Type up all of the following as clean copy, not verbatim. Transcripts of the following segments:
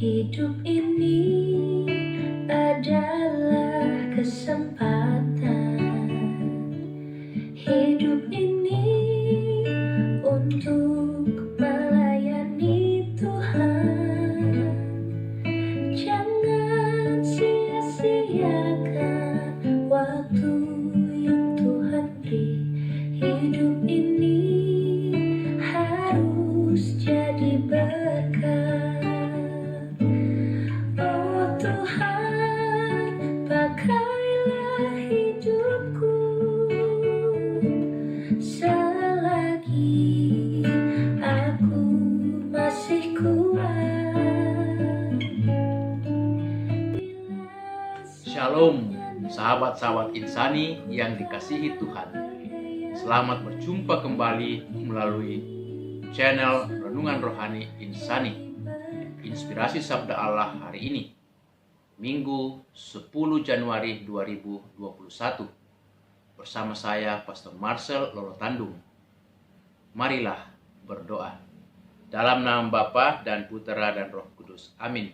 Hidup ini adalah kesempatan. Hidup ini untuk melayani Tuhan. Jangan sia-siakan waktu yang Tuhan beri. Hidup ini harus jadi berkat. Oh Tuhan, pakailah hidupku selagi aku masih kuat. Shalom, sahabat-sahabat insani yang dikasihi Tuhan. Selamat berjumpa kembali melalui channel Renungan Rohani Insani. Inspirasi Sabda Allah hari ini, Minggu 10 Januari 2021. Bersama saya, Pastor Marcel Lolotandung. Marilah berdoa. Dalam nama Bapa dan Putera dan Roh Kudus. Amin.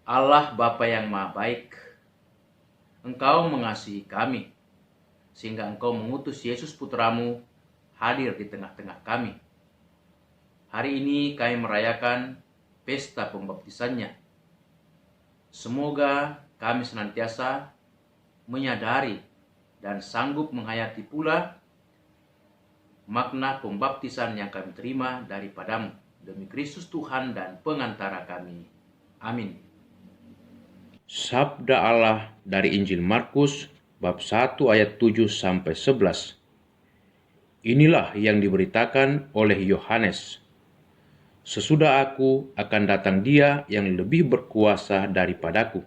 Allah Bapa yang Maha Baik, Engkau mengasihi kami, sehingga Engkau mengutus Yesus Putramu hadir di tengah-tengah kami. Hari ini kami merayakan pesta pembaptisannya. Semoga kami senantiasa menyadari dan sanggup menghayati pula makna pembaptisan yang kami terima daripadamu, demi Kristus Tuhan dan pengantara kami. Amin. Sabda Allah dari Injil Markus bab 1 ayat 7 sampai 11. Inilah yang diberitakan oleh Yohanes. Sesudah aku akan datang Dia yang lebih berkuasa daripadaku.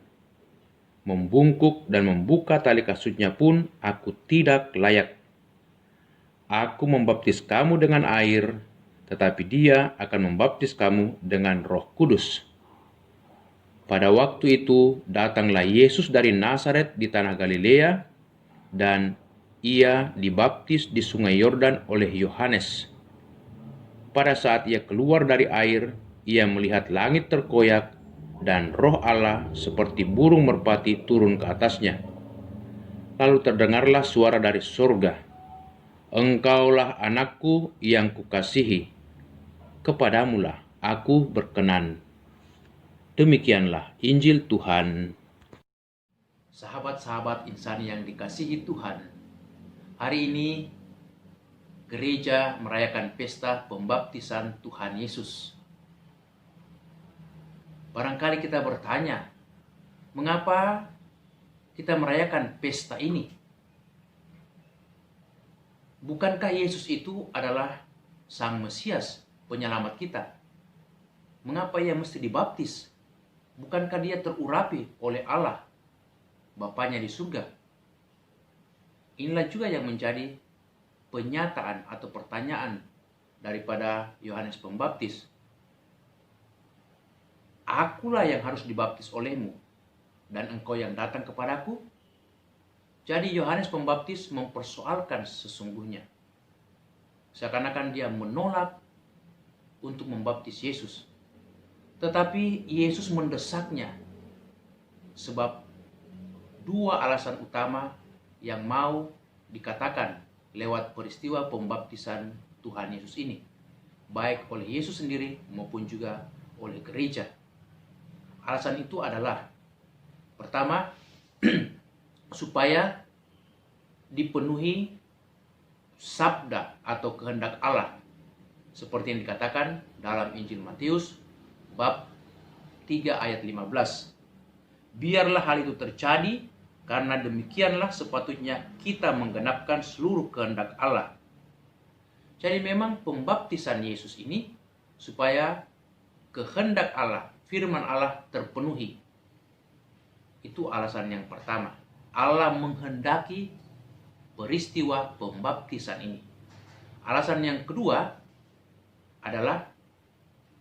Membungkuk dan membuka tali kasutnya pun aku tidak layak. Aku membaptis kamu dengan air, tetapi Dia akan membaptis kamu dengan Roh Kudus. Pada waktu itu datanglah Yesus dari Nazaret di tanah Galilea, dan Ia dibaptis di sungai Yordan oleh Yohanes. Pada saat Ia keluar dari air, Ia melihat langit terkoyak dan Roh Allah seperti burung merpati turun ke atasnya. Lalu terdengarlah suara dari surga, Engkaulah anakku yang kukasihi, kepadamulah aku berkenan. Demikianlah Injil Tuhan. Sahabat-sahabat insani yang dikasihi Tuhan, hari ini gereja merayakan pesta pembaptisan Tuhan Yesus. Barangkali kita bertanya, mengapa kita merayakan pesta ini? Bukankah Yesus itu adalah Sang Mesias, penyelamat kita? Mengapa Ia mesti dibaptis? Bukankah Dia terurapi oleh Allah, Bapanya di surga? Inilah juga yang menjadi penyataan atau pertanyaan daripada Yohanes Pembaptis. Akulah yang harus dibaptis olehmu, dan engkau yang datang kepadaku? Jadi Yohanes Pembaptis mempersoalkan sesungguhnya. Seakan-akan dia menolak untuk membaptis Yesus. Tetapi Yesus mendesaknya, sebab dua alasan utama yang mau dikatakan lewat peristiwa pembaptisan Tuhan Yesus ini, baik oleh Yesus sendiri maupun juga oleh gereja. Alasan itu adalah, pertama, supaya dipenuhi sabda atau kehendak Allah, seperti yang dikatakan dalam Injil Matius bab 3 ayat 15. Biarlah hal itu terjadi, karena demikianlah sepatutnya kita menggenapkan seluruh kehendak Allah. Jadi memang pembaptisan Yesus ini supaya kehendak Allah, firman Allah terpenuhi. Itu alasan yang pertama. Allah menghendaki peristiwa pembaptisan ini. Alasan yang kedua adalah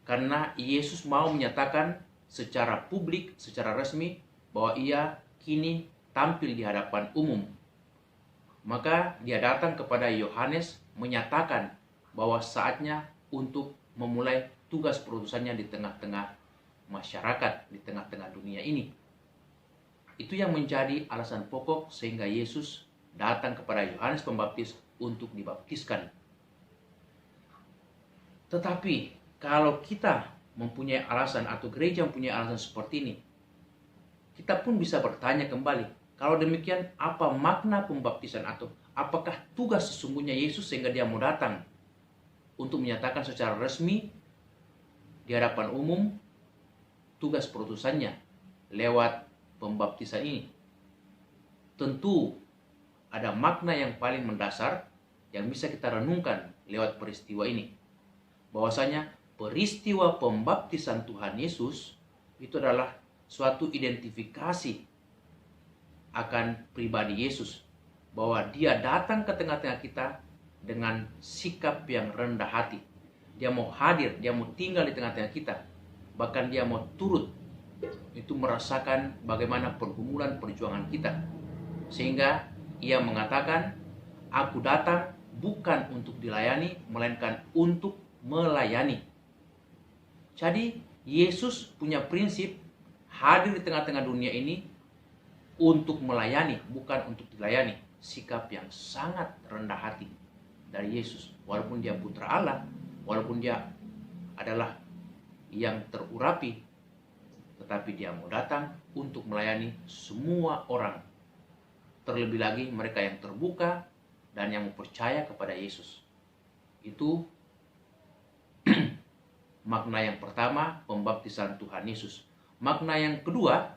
karena Yesus mau menyatakan secara publik, secara resmi, bahwa Ia kini tampil di hadapan umum. Maka Dia datang kepada Yohanes menyatakan bahwa saatnya untuk memulai tugas perutusannya di tengah-tengah masyarakat di tengah-tengah dunia ini. Itu yang menjadi alasan pokok sehingga Yesus datang kepada Yohanes Pembaptis untuk dibaptiskan. Tetapi kalau kita mempunyai alasan atau gereja mempunyai alasan seperti ini, kita pun bisa bertanya kembali, kalau demikian apa makna pembaptisan atau apakah tugas sesungguhnya Yesus sehingga dia mau datang untuk menyatakan secara resmi di hadapan umum tugas perutusannya lewat pembaptisan ini. Tentu ada makna yang paling mendasar yang bisa kita renungkan lewat peristiwa ini. Bahwasanya peristiwa pembaptisan Tuhan Yesus itu adalah suatu identifikasi akan pribadi Yesus, bahwa dia datang ke tengah-tengah kita dengan sikap yang rendah hati. Dia mau hadir, dia mau tinggal di tengah-tengah kita, bahkan dia mau turut itu merasakan bagaimana pergumulan perjuangan kita, sehingga ia mengatakan, aku datang bukan untuk dilayani, melainkan untuk melayani. Jadi Yesus punya prinsip hadir di tengah-tengah dunia ini untuk melayani, bukan untuk dilayani. Sikap yang sangat rendah hati dari Yesus. Walaupun dia putra Allah, walaupun dia adalah yang terurapi, tetapi dia mau datang untuk melayani semua orang. Terlebih lagi mereka yang terbuka dan yang percaya kepada Yesus. Itu makna yang pertama, pembaptisan Tuhan Yesus. Makna yang kedua,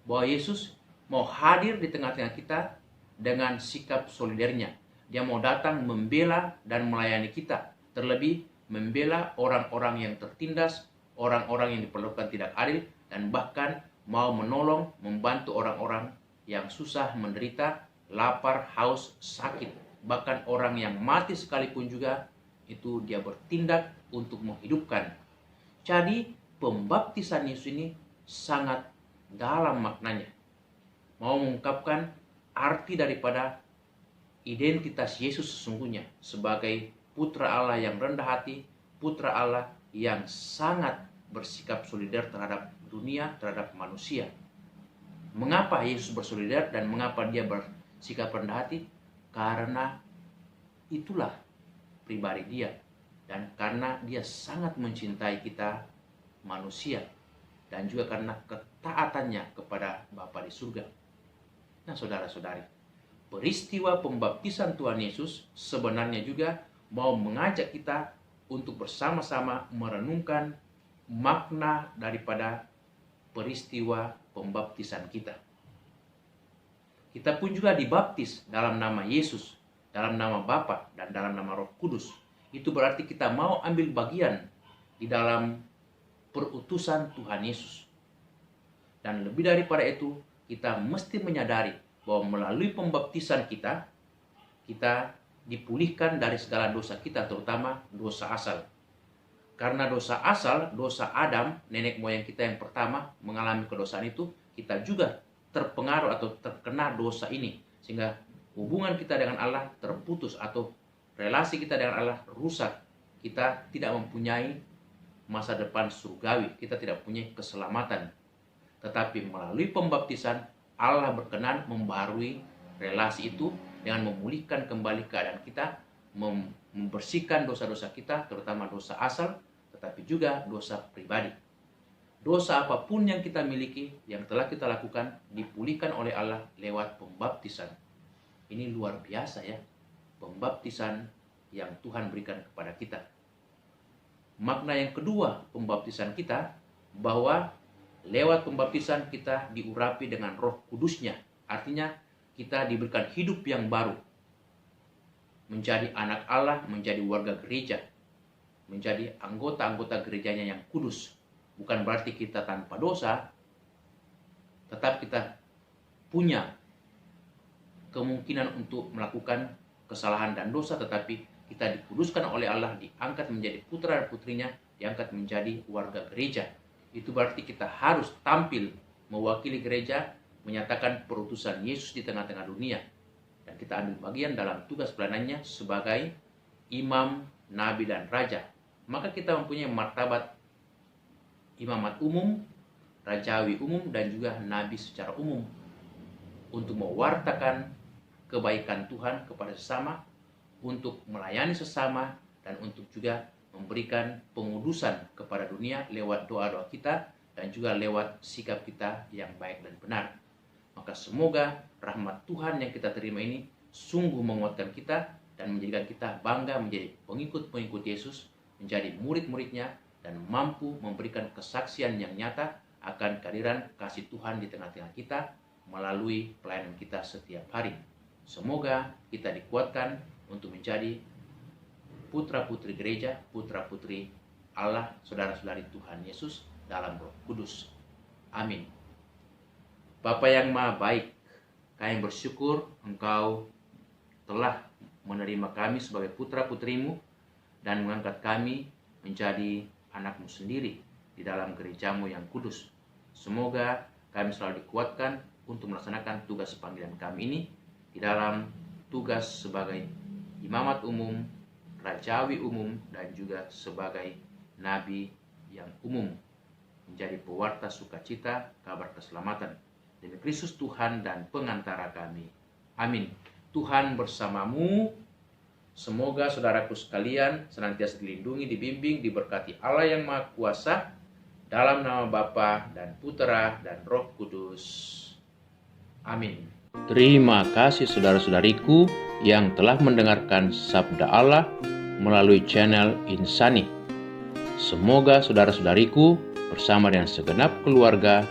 bahwa Yesus mau hadir di tengah-tengah kita dengan sikap solidernya. Dia mau datang membela dan melayani kita. Terlebih membela orang-orang yang tertindas, orang-orang yang diperlukan tidak adil, dan bahkan mau menolong, membantu orang-orang yang susah, menderita, lapar, haus, sakit. Bahkan orang yang mati sekalipun juga, itu dia bertindak untuk menghidupkan. Jadi pembaptisan Yesus ini sangat dalam maknanya. Mau mengungkapkan arti daripada identitas Yesus sesungguhnya sebagai putra Allah yang rendah hati, putra Allah yang sangat bersikap solider terhadap dunia, terhadap manusia. Mengapa Yesus bersolider dan mengapa dia bersikap rendah hati? Karena itulah pribadi dia, dan karena dia sangat mencintai kita manusia, dan juga karena ketaatannya kepada Bapa di surga. Nah, saudara-saudari, peristiwa pembaptisan Tuhan Yesus sebenarnya juga mau mengajak kita untuk bersama-sama merenungkan makna daripada peristiwa pembaptisan kita. Kita pun juga dibaptis dalam nama Yesus, dalam nama Bapa dan dalam nama Roh Kudus. Itu berarti kita mau ambil bagian di dalam perutusan Tuhan Yesus. Dan lebih daripada itu, kita mesti menyadari bahwa melalui pembaptisan kita, kita dipulihkan dari segala dosa kita, terutama dosa asal. Karena dosa asal, dosa Adam, nenek moyang kita yang pertama mengalami kedosaan itu, kita juga terpengaruh atau terkena dosa ini. Sehingga hubungan kita dengan Allah terputus atau relasi kita dengan Allah rusak. Kita tidak mempunyai masa depan surgawi, kita tidak punya keselamatan. Tetapi melalui pembaptisan, Allah berkenan membarui relasi itu dengan memulihkan kembali keadaan kita, membersihkan dosa-dosa kita, terutama dosa asal, tetapi juga dosa pribadi. Dosa apapun yang kita miliki, yang telah kita lakukan, dipulihkan oleh Allah lewat pembaptisan. Ini luar biasa ya, pembaptisan yang Tuhan berikan kepada kita. Makna yang kedua pembaptisan kita, bahwa lewat pembaptisan kita diurapi dengan Roh Kudusnya. Artinya kita diberikan hidup yang baru, menjadi anak Allah, menjadi warga gereja, menjadi anggota-anggota gerejanya yang kudus. Bukan berarti kita tanpa dosa, tetap kita punya kemungkinan untuk melakukan kesalahan dan dosa, tetapi kita dikuduskan oleh Allah, diangkat menjadi putra dan putrinya, diangkat menjadi warga gereja. Itu berarti kita harus tampil mewakili gereja, menyatakan perutusan Yesus di tengah-tengah dunia. Dan kita ambil bagian dalam tugas pelanannya sebagai imam, nabi, dan raja. Maka kita mempunyai martabat imamat umum, rajawi umum, dan juga nabi secara umum untuk mewartakan kebaikan Tuhan kepada sesama, untuk melayani sesama, dan untuk juga memberikan pengudusan kepada dunia lewat doa-doa kita dan juga lewat sikap kita yang baik dan benar. Maka semoga rahmat Tuhan yang kita terima ini sungguh menguatkan kita dan menjadikan kita bangga menjadi pengikut-pengikut Yesus, menjadi murid-muridnya, dan mampu memberikan kesaksian yang nyata akan kehadiran kasih Tuhan di tengah-tengah kita melalui pelayanan kita setiap hari. Semoga kita dikuatkan untuk menjadi putra-putri gereja, putra-putri Allah, saudara-saudari Tuhan Yesus dalam Roh Kudus. Amin. Bapa yang Maha Baik, kami bersyukur Engkau telah menerima kami sebagai putra-putrimu dan mengangkat kami menjadi anak-Mu sendiri di dalam gereja-Mu yang kudus. Semoga kami selalu dikuatkan untuk melaksanakan tugas panggilan kami ini di dalam tugas sebagai imamat umum, rajawi umum, dan juga sebagai nabi yang umum, menjadi pewarta sukacita kabar keselamatan demi Kristus Tuhan dan pengantara kami. Amin. Tuhan bersamamu. Semoga saudaraku sekalian senantiasa dilindungi, dibimbing, diberkati Allah yang Maha Kuasa, dalam nama Bapa dan Putera dan Roh Kudus. Amin. Terima kasih saudara-saudariku yang telah mendengarkan sabda Allah melalui channel Insani. Semoga saudara-saudariku bersama dengan segenap keluarga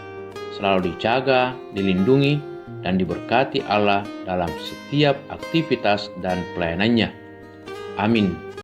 selalu dijaga, dilindungi, dan diberkati Allah dalam setiap aktivitas dan pelayanannya. Amin.